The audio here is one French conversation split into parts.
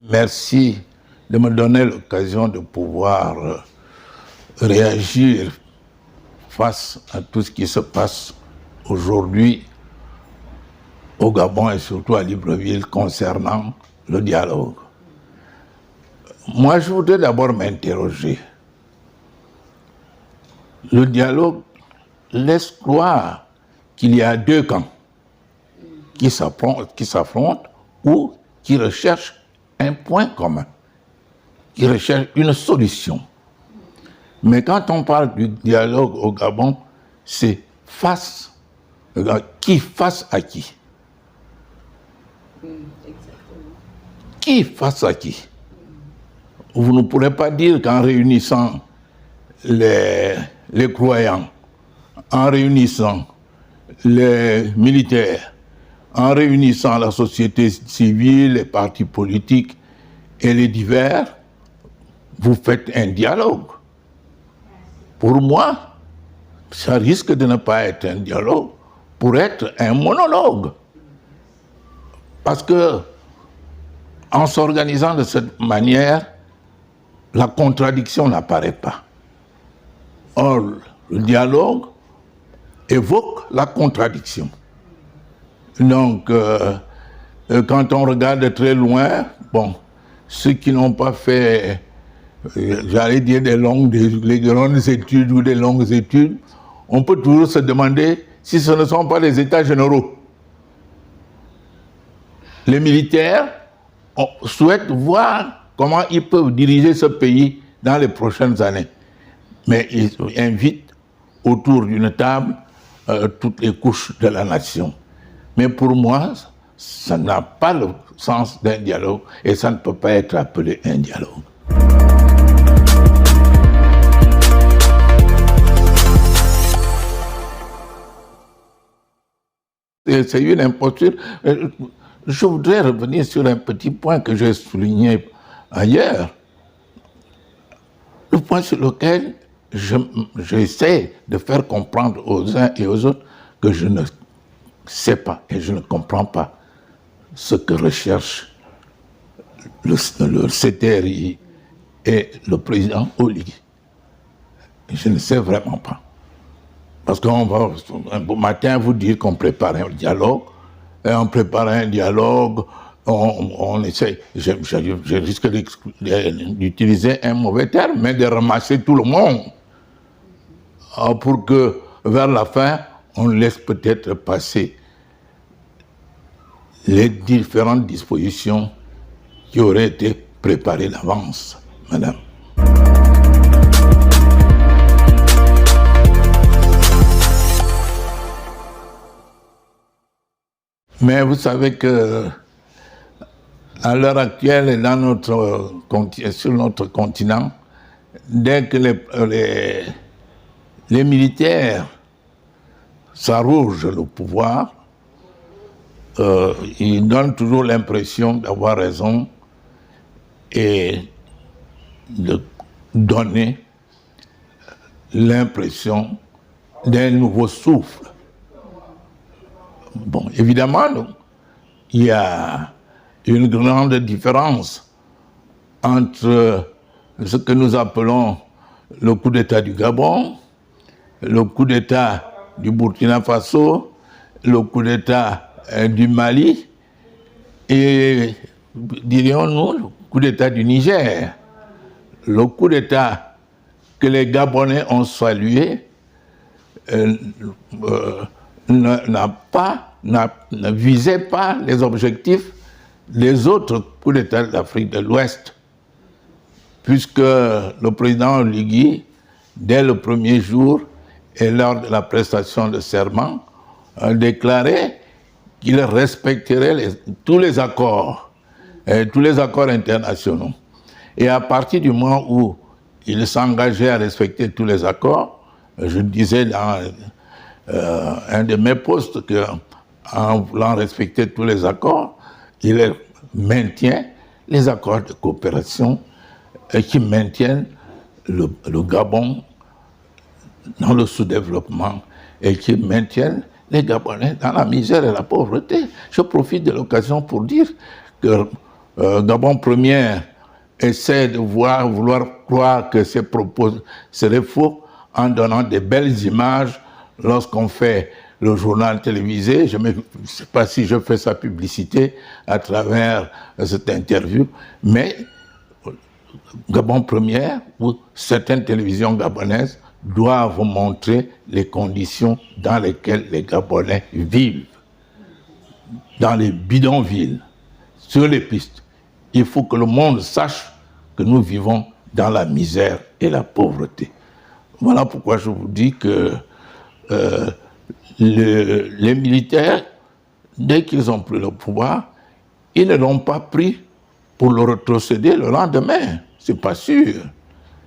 Merci de me donner l'occasion de pouvoir réagir face à tout ce qui se passe aujourd'hui au Gabon et surtout à Libreville concernant le dialogue. Moi, je voudrais d'abord m'interroger. Le dialogue laisse croire qu'il y a deux camps qui s'affrontent ou qui recherchent un point commun, qui recherchent une solution. Mais quand on parle du dialogue au Gabon, c'est qui face à qui. Qui face à qui. Vous ne pourrez pas dire qu'en réunissant les croyants, en réunissant les militaires, en réunissant la société civile, les partis politiques et les divers, vous faites un dialogue. Pour moi, ça risque de ne pas être un dialogue, pour être un monologue. Parce que, en s'organisant de cette manière, la contradiction n'apparaît pas. Or, le dialogue évoque la contradiction. Donc, quand on regarde de très loin, bon, ceux qui n'ont pas fait, j'allais dire des grandes études ou des longues études, on peut toujours se demander si ce ne sont pas les États généraux. Les militaires souhaitent voir comment ils peuvent diriger ce pays dans les prochaines années. Mais ils invitent autour d'une table toutes les couches de la nation. Mais pour moi, ça n'a pas le sens d'un dialogue et ça ne peut pas être appelé un dialogue. C'est une imposture. Je voudrais revenir sur un petit point que j'ai souligné ailleurs. Le point sur lequel j'essaie de faire comprendre aux uns et aux autres que je ne sais pas et je ne comprends pas ce que recherche le CTRI et le président Oligui. Je ne sais vraiment pas. Parce qu'on va un beau matin vous dire qu'on prépare un dialogue, et on prépare un dialogue, on essaie, je risque d'utiliser un mauvais terme, mais de ramasser tout le monde pour que vers la fin, on laisse peut-être passer les différentes dispositions qui auraient été préparées d'avance, madame. Mais vous savez que à l'heure actuelle et sur notre continent, dès que les militaires s'arrogent le pouvoir, ils donnent toujours l'impression d'avoir raison et de donner l'impression d'un nouveau souffle. Bon, évidemment, il y a une grande différence entre ce que nous appelons le coup d'État du Gabon, le coup d'État du Burkina Faso, le coup d'État du Mali et, dirions-nous, le coup d'État du Niger. Le coup d'État que les Gabonais ont salué ne visait pas les objectifs des autres coups d'État d'Afrique de l'Ouest, puisque le président Oligui, dès le premier jour et lors de la prestation de serment, a déclaré qu'il respecterait tous les accords internationaux. Et à partir du moment où il s'engageait à respecter tous les accords, je disais dans un de mes postes qu'en voulant respecter tous les accords, il maintient les accords de coopération qui maintiennent le Gabon dans le sous-développement et qui maintiennent les Gabonais dans la misère et la pauvreté. Je profite de l'occasion pour dire que Gabon Première essaie de vouloir croire que ses propos seraient faux en donnant de belles images lorsqu'on fait le journal télévisé. Je ne sais pas si je fais sa publicité à travers cette interview, mais Gabon Première ou certaines télévisions gabonaises doivent montrer les conditions dans lesquelles les Gabonais vivent, dans les bidonvilles, sur les pistes. Il faut que le monde sache que nous vivons dans la misère et la pauvreté. Voilà pourquoi je vous dis que les militaires, dès qu'ils ont pris le pouvoir, ils ne l'ont pas pris pour le retrocéder le lendemain. C'est pas sûr.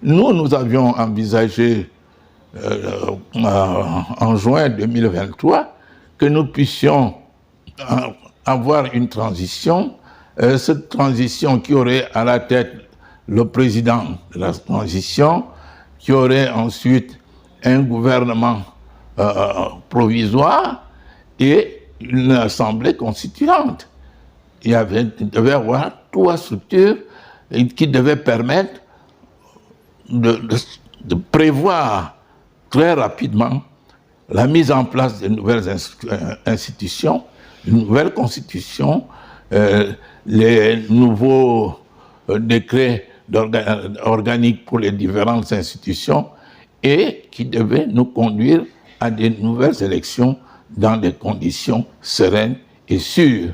Nous avions envisagé en juin 2023 que nous puissions avoir une transition, cette transition qui aurait à la tête le président de la transition, qui aurait ensuite un gouvernement provisoire et une assemblée constituante. Il devait y avoir 3 structures qui devaient permettre de prévoir très rapidement la mise en place de nouvelles institutions, une nouvelle constitution, les nouveaux décrets organiques pour les différentes institutions et qui devaient nous conduire à des nouvelles élections dans des conditions sereines et sûres.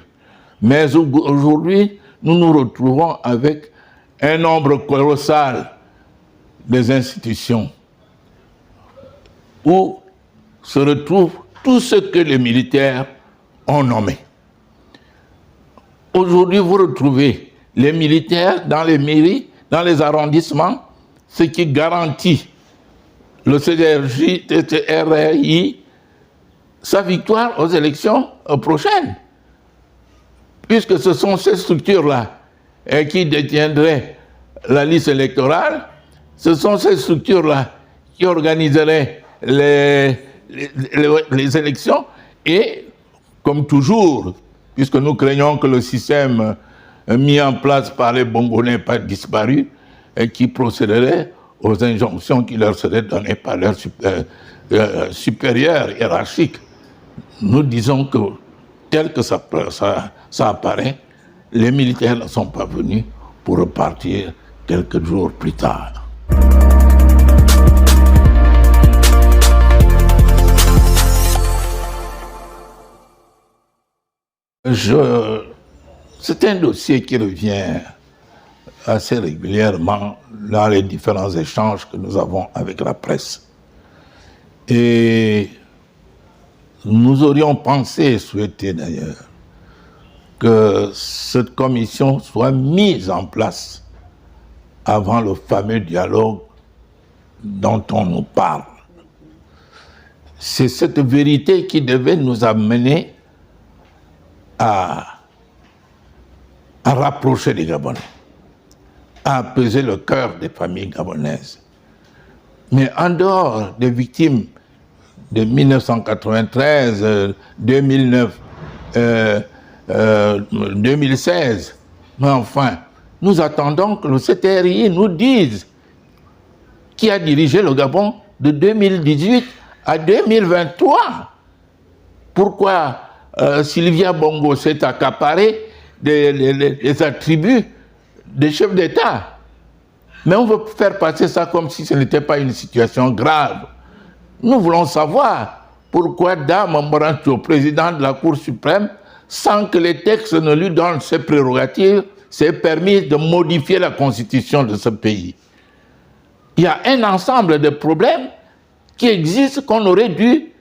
Mais aujourd'hui, nous nous retrouvons avec un nombre colossal des institutions où se retrouve tout ce que les militaires ont nommé. Aujourd'hui, vous retrouvez les militaires dans les mairies, dans les arrondissements, ce qui garantit le CDRJ, TTRI, sa victoire aux élections prochaines. Puisque ce sont ces structures-là qui détiendraient la liste électorale, ce sont ces structures-là qui organiseraient les élections et, comme toujours, puisque nous craignons que le système mis en place par les Bongo n'ait pas disparu et qui procéderait aux injonctions qui leur seraient données par leurs supérieurs hiérarchiques. Nous disons que, tel que ça apparaît, les militaires ne sont pas venus pour repartir quelques jours plus tard. C'est un dossier qui revient assez régulièrement dans les différents échanges que nous avons avec la presse. Et nous aurions pensé et souhaité d'ailleurs que cette commission soit mise en place avant le fameux dialogue dont on nous parle. C'est cette vérité qui devait nous amener à rapprocher les Gabonais, à apaiser le cœur des familles gabonaises. Mais en dehors des victimes de 1993, 2009, 2016, mais enfin, nous attendons que le CTRI nous dise qui a dirigé le Gabon de 2018 à 2023. Pourquoi Sylvia Bongo s'est accaparée des attributs des chefs d'État? Mais on veut faire passer ça comme si ce n'était pas une situation grave. Nous voulons savoir pourquoi Dame Morancho, président de la Cour suprême, sans que les textes ne lui donnent ses prérogatives, s'est permis de modifier la constitution de ce pays. Il y a un ensemble de problèmes qui existent qu'on aurait dû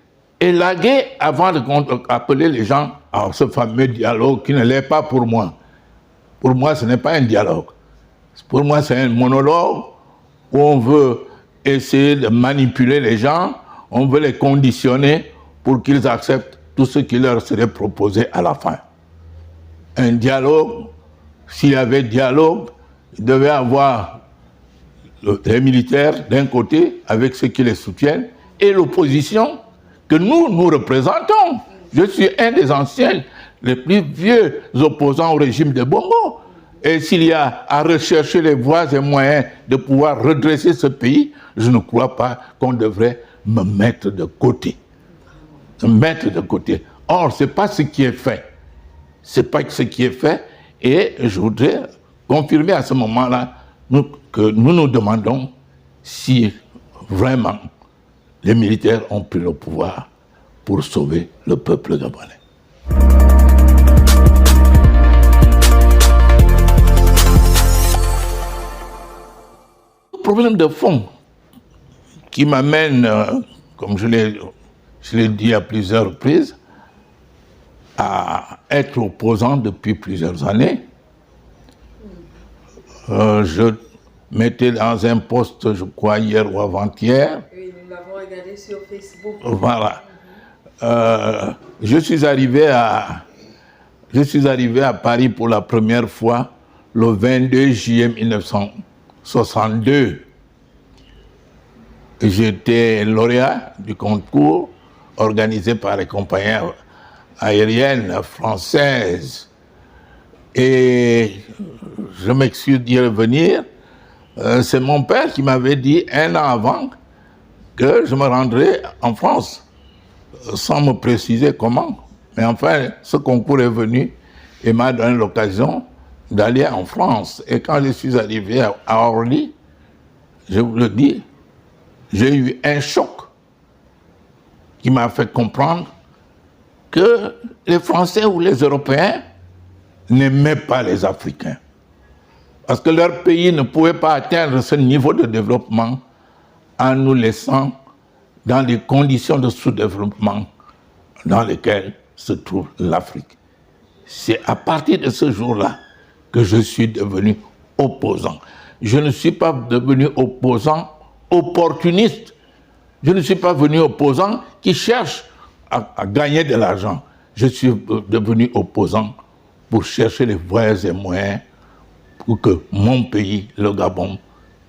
élaguer avant d'appeler les gens à ce fameux dialogue qui ne l'est pas pour moi. Pour moi, ce n'est pas un dialogue. Pour moi, c'est un monologue où on veut essayer de manipuler les gens, on veut les conditionner pour qu'ils acceptent tout ce qui leur serait proposé à la fin. Un dialogue, s'il y avait dialogue, il devait avoir les militaires d'un côté avec ceux qui les soutiennent et l'opposition que nous représentons. Je suis un des anciens, les plus vieux opposants au régime de Bongo. Et s'il y a à rechercher les voies et moyens de pouvoir redresser ce pays, je ne crois pas qu'on devrait me mettre de côté. Or, ce n'est pas ce qui est fait. Ce n'est pas ce qui est fait. Et je voudrais confirmer à ce moment-là que nous nous demandons si vraiment les militaires ont pris le pouvoir pour sauver le peuple gabonais. Le problème de fond qui m'amène, comme je l'ai dit à plusieurs reprises, à être opposant depuis plusieurs années. Je m'étais dans un poste, je crois, hier ou avant-hier. Oui, nous l'avons regardé sur Facebook. Voilà. Je suis arrivé à Paris pour la première fois le 22 juillet 1962. J'étais lauréat du concours organisé par les compagnies aériennes françaises. Et je m'excuse d'y revenir. C'est mon père qui m'avait dit un an avant que je me rendrais en France, sans me préciser comment. Mais enfin, ce concours est venu et m'a donné l'occasion d'aller en France. Et quand je suis arrivé à Orly, je vous le dis, j'ai eu un choc qui m'a fait comprendre que les Français ou les Européens n'aimaient pas les Africains. Parce que leur pays ne pouvait pas atteindre ce niveau de développement en nous laissant dans les conditions de sous-développement dans lesquelles se trouve l'Afrique. C'est à partir de ce jour-là que je suis devenu opposant. Je ne suis pas devenu opposant opportuniste. Je ne suis pas venu opposant qui cherche à gagner de l'argent. Je suis devenu opposant pour chercher les voies et moyens pour que mon pays, le Gabon,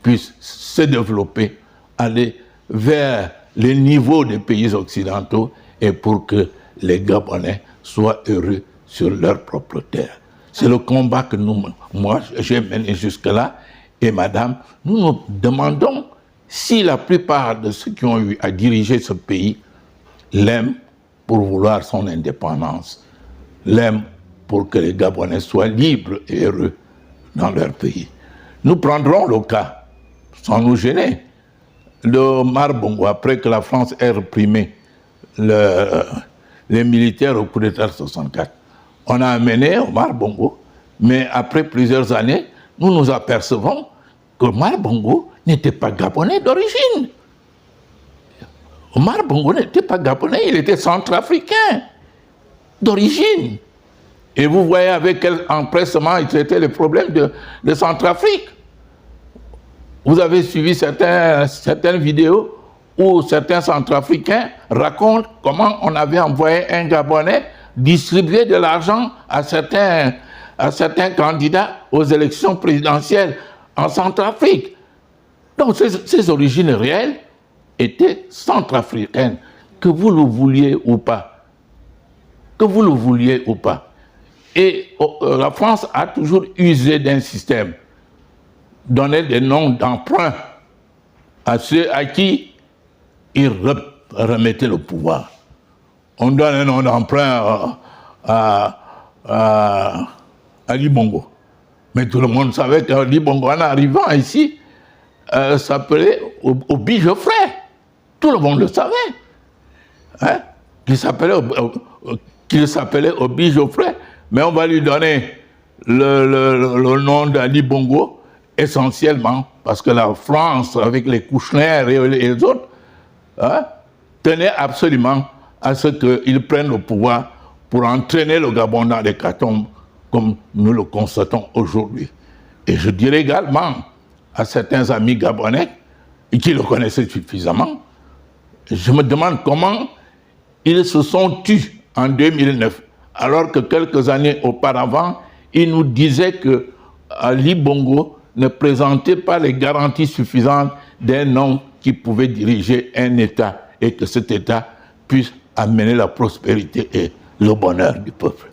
puisse se développer, aller vers les niveaux des pays occidentaux et pour que les Gabonais soient heureux sur leur propre terre. C'est le combat que moi, j'ai mené jusque-là. Et madame, nous nous demandons si la plupart de ceux qui ont eu à diriger ce pays l'aiment pour vouloir son indépendance, l'aiment pour que les Gabonais soient libres et heureux dans leur pays. Nous prendrons le cas, sans nous gêner, de Omar Bongo, après que la France ait réprimé les militaires au coup d'État 64. On a amené Omar Bongo, mais après plusieurs années, nous nous apercevons que Omar Bongo n'était pas gabonais d'origine. Omar Bongo n'était pas gabonais, il était centrafricain d'origine. Et vous voyez avec quel empressement il traitait les problèmes de Centrafrique. Vous avez suivi certaines vidéos où certains Centrafricains racontent comment on avait envoyé un Gabonais distribuer de l'argent à certains candidats aux élections présidentielles en Centrafrique. Donc ces origines réelles étaient centrafricaines, que vous le vouliez ou pas. Que vous le vouliez ou pas. Et la France a toujours usé d'un système, donner des noms d'emprunt à ceux à qui il remettait le pouvoir. On donne un nom d'emprunt à Ali Bongo. Mais tout le monde savait qu'Ali Bongo, en arrivant ici, s'appelait Obi Geoffrey. Tout le monde le savait. Hein? Qu'il s'appelait Obi Geoffrey. Mais on va lui donner le nom d'Ali Bongo essentiellement parce que la France, avec les Kouchner et les autres, hein, tenait absolument à ce qu'ils prennent le pouvoir pour entraîner le Gabon dans les catacombes comme nous le constatons aujourd'hui. Et je dirais également à certains amis gabonais qui le connaissaient suffisamment, je me demande comment ils se sont tus en 2009, alors que quelques années auparavant, ils nous disaient que Ali Bongo ne présentait pas les garanties suffisantes d'un homme qui pouvait diriger un État et que cet État puisse amener la prospérité et le bonheur du peuple.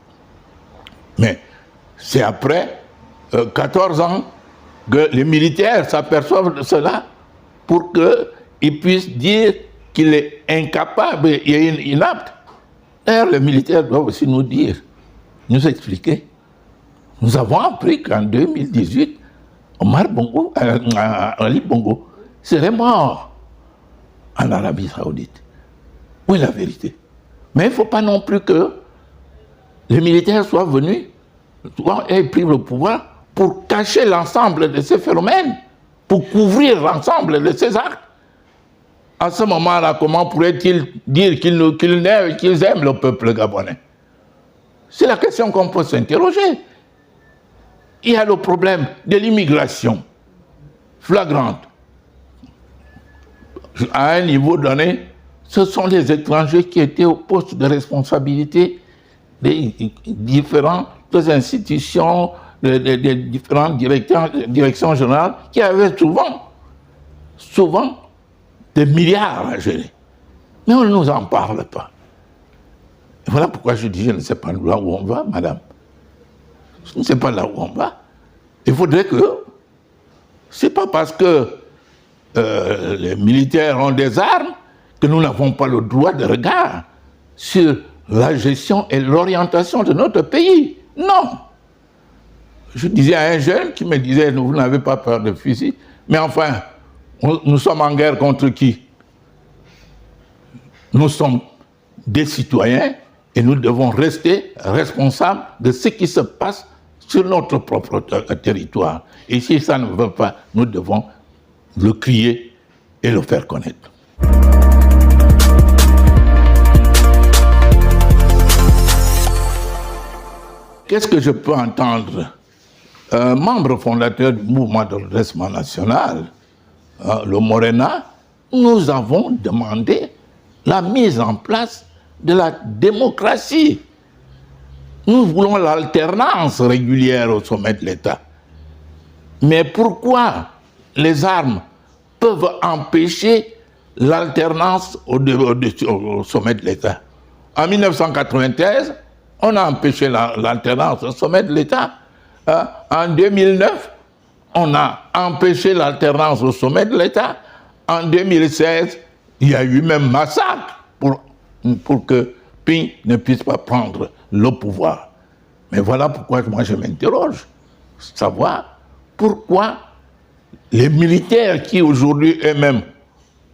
Mais c'est après 14 ans que les militaires s'aperçoivent de cela pour qu'ils puissent dire qu'il est incapable et inapte. D'ailleurs, les militaires doivent aussi nous dire, nous expliquer. Nous avons appris qu'en 2018, Ali Bongo serait mort en Arabie Saoudite. Où est la vérité? Mais il ne faut pas non plus que les militaires soient venus, aient pris le pouvoir pour cacher l'ensemble de ces phénomènes, pour couvrir l'ensemble de ces actes. À ce moment-là, comment pourraient-ils dire qu'ils aiment le peuple gabonais? C'est la question qu'on peut s'interroger. Il y a le problème de l'immigration flagrante. À un niveau donné, ce sont les étrangers qui étaient au poste de responsabilité des différentes institutions, des différentes directions générales qui avaient souvent des milliards à gérer. Mais on ne nous en parle pas. Et voilà pourquoi je dis, je ne sais pas là où on va, madame. Je ne sais pas là où on va. Il faudrait que, c'est pas parce que les militaires ont des armes que nous n'avons pas le droit de regard sur la gestion et l'orientation de notre pays. Non. Je disais à un jeune qui me disait, vous n'avez pas peur de fusil, mais enfin, nous sommes en guerre contre qui? Nous sommes des citoyens et nous devons rester responsables de ce qui se passe sur notre propre territoire. Et si ça ne veut pas, nous devons le crier et le faire connaître. Qu'est-ce que je peux entendre? Membre fondateur du mouvement de redressement national, le Morena, nous avons demandé la mise en place de la démocratie. Nous voulons l'alternance régulière au sommet de l'État. Mais pourquoi les armes peuvent empêcher l'alternance au sommet de l'État? En 1993, on a empêché l'alternance au sommet de l'État. En 2009, on a empêché l'alternance au sommet de l'État. En 2016, il y a eu même massacre pour que Ping ne puisse pas prendre le pouvoir. Mais voilà pourquoi moi je m'interroge, savoir pourquoi les militaires qui aujourd'hui eux-mêmes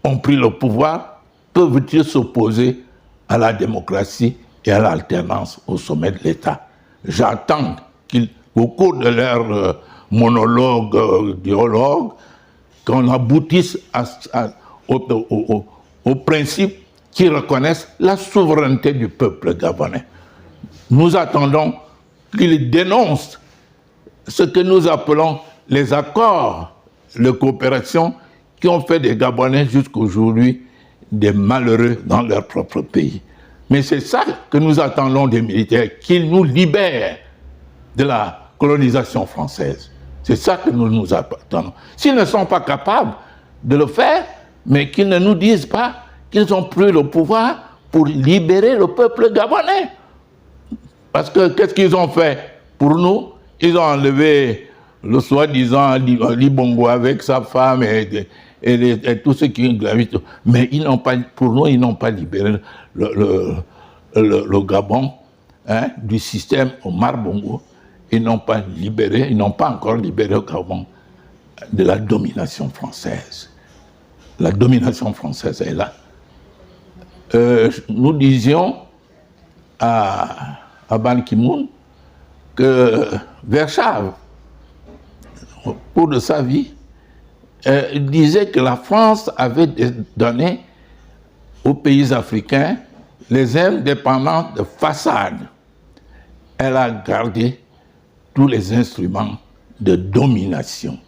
ont pris le pouvoir peuvent-ils s'opposer à la démocratie et à l'alternance au sommet de l'État. J'attends qu'au cours de leur monologue, dialogue, qu'on aboutisse au principe qui reconnaissent la souveraineté du peuple gabonais. Nous attendons qu'ils dénoncent ce que nous appelons les accords de coopération qui ont fait des Gabonais jusqu'aujourd'hui des malheureux dans leur propre pays. Mais c'est ça que nous attendons des militaires, qu'ils nous libèrent de la colonisation française. C'est ça que nous attendons. S'ils ne sont pas capables de le faire, mais qu'ils ne nous disent pas qu'ils ont pris le pouvoir pour libérer le peuple gabonais. Parce que qu'est-ce qu'ils ont fait pour nous? Ils ont enlevé le soi-disant Ali Bongo avec sa femme et tout ce qui gravite. Mais ils n'ont pas, pour nous, ils n'ont pas libéré le Gabon du système Omar Bongo. Ils n'ont pas encore libéré le Gabon de la domination française. La domination française est là. Nous disions à Ban Ki-moon que Verschave, au cours de sa vie, disait que la France avait donné aux pays africains les indépendances de façade. Elle a gardé tous les instruments de domination.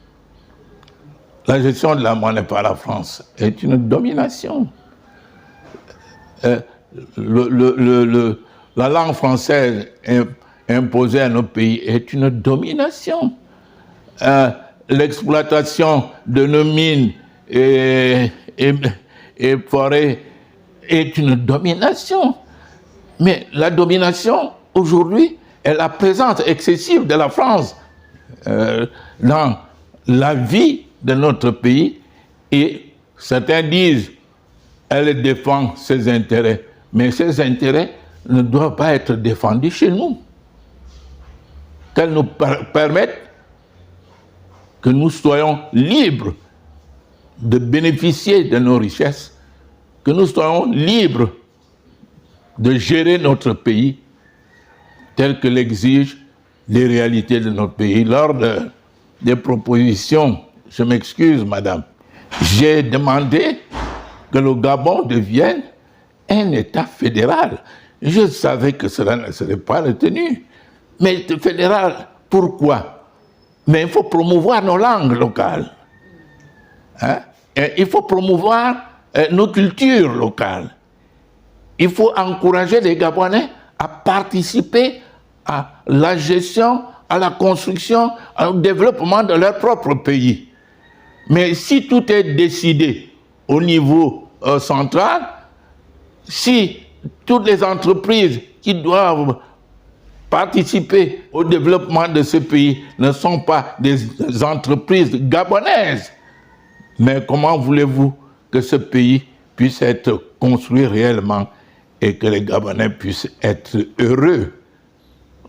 La gestion de la monnaie par la France est une domination. la langue française imposée à nos pays est une domination. L'exploitation de nos mines et forêts est une domination. Mais la domination, aujourd'hui, est la présence excessive de la France dans la vie de notre pays. Et certains disent qu'elle défend ses intérêts. Mais ces intérêts ne doivent pas être défendus chez nous. Qu'elle nous permette que nous soyons libres de bénéficier de nos richesses, que nous soyons libres de gérer notre pays tel que l'exigent les réalités de notre pays. Lors des propositions, je m'excuse madame, j'ai demandé que le Gabon devienne un État fédéral. Je savais que cela ne serait pas retenu. Mais fédéral, pourquoi? Mais il faut promouvoir nos langues locales. Hein? Et il faut promouvoir nos cultures locales. Il faut encourager les Gabonais à participer à la gestion, à la construction, au développement de leur propre pays. Mais si tout est décidé au niveau central, si toutes les entreprises qui doivent participer au développement de ce pays ne sont pas des entreprises gabonaises, mais comment voulez-vous que ce pays puisse être construit réellement et que les Gabonais puissent être heureux?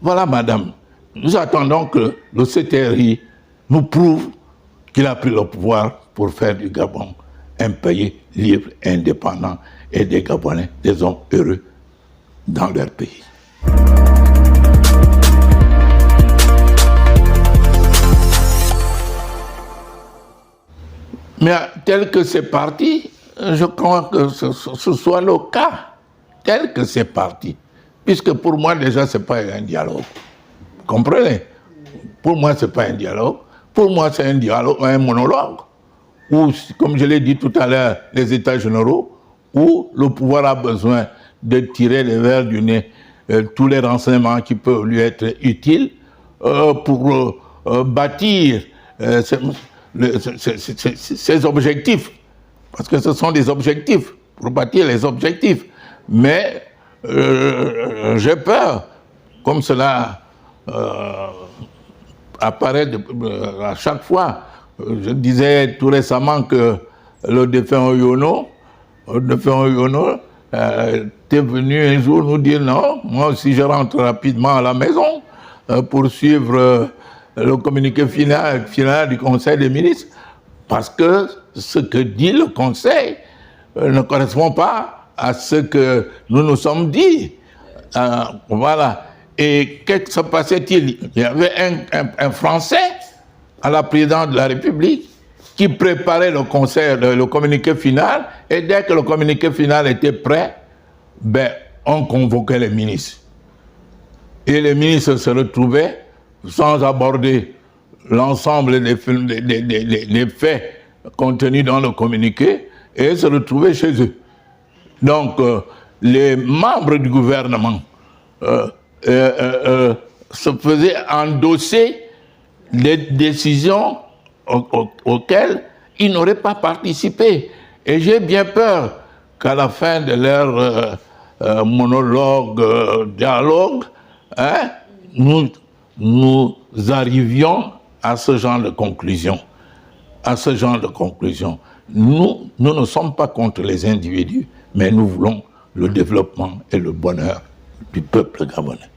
Voilà, madame. Nous attendons que le CTRI nous prouve qu'il a pris le pouvoir pour faire du Gabon un pays libre, indépendant et des Gabonais des hommes heureux dans leur pays. Mais tel que c'est parti, je crois que ce soit le cas, tel que c'est parti. Puisque pour moi, déjà, ce n'est pas un dialogue. Vous comprenez? Pour moi, ce n'est pas un dialogue. Pour moi, c'est un dialogue, un monologue. Où, comme je l'ai dit tout à l'heure, les États généraux, où le pouvoir a besoin de tirer les verres du nez tous les renseignements qui peuvent lui être utiles pour bâtir ces objectifs. Parce que ce sont des objectifs, pour bâtir les objectifs. Mais j'ai peur, comme cela apparaît à chaque fois. Je disais tout récemment que le défunt Oyono était venu un jour nous dire non, moi aussi je rentre rapidement à la maison pour suivre le communiqué final du Conseil des ministres, parce que ce que dit le Conseil ne correspond pas à ce que nous nous sommes dit. Voilà. Et qu'est-ce que se passait-il? Il y avait un Français à la présidence de la République qui préparait le conseil, le communiqué final, et dès que le communiqué final était prêt, ben, on convoquait les ministres. Et les ministres se retrouvaient sans aborder l'ensemble des faits contenus dans le communiqué et se retrouvaient chez eux. Donc, les membres du gouvernement se faisaient endosser les décisions auxquelles ils n'auraient pas participé. Et j'ai bien peur qu'à la fin de leur monologue, dialogue, hein, nous arrivions à ce genre de conclusion. Nous ne sommes pas contre les individus, mais nous voulons le développement et le bonheur du peuple gabonais.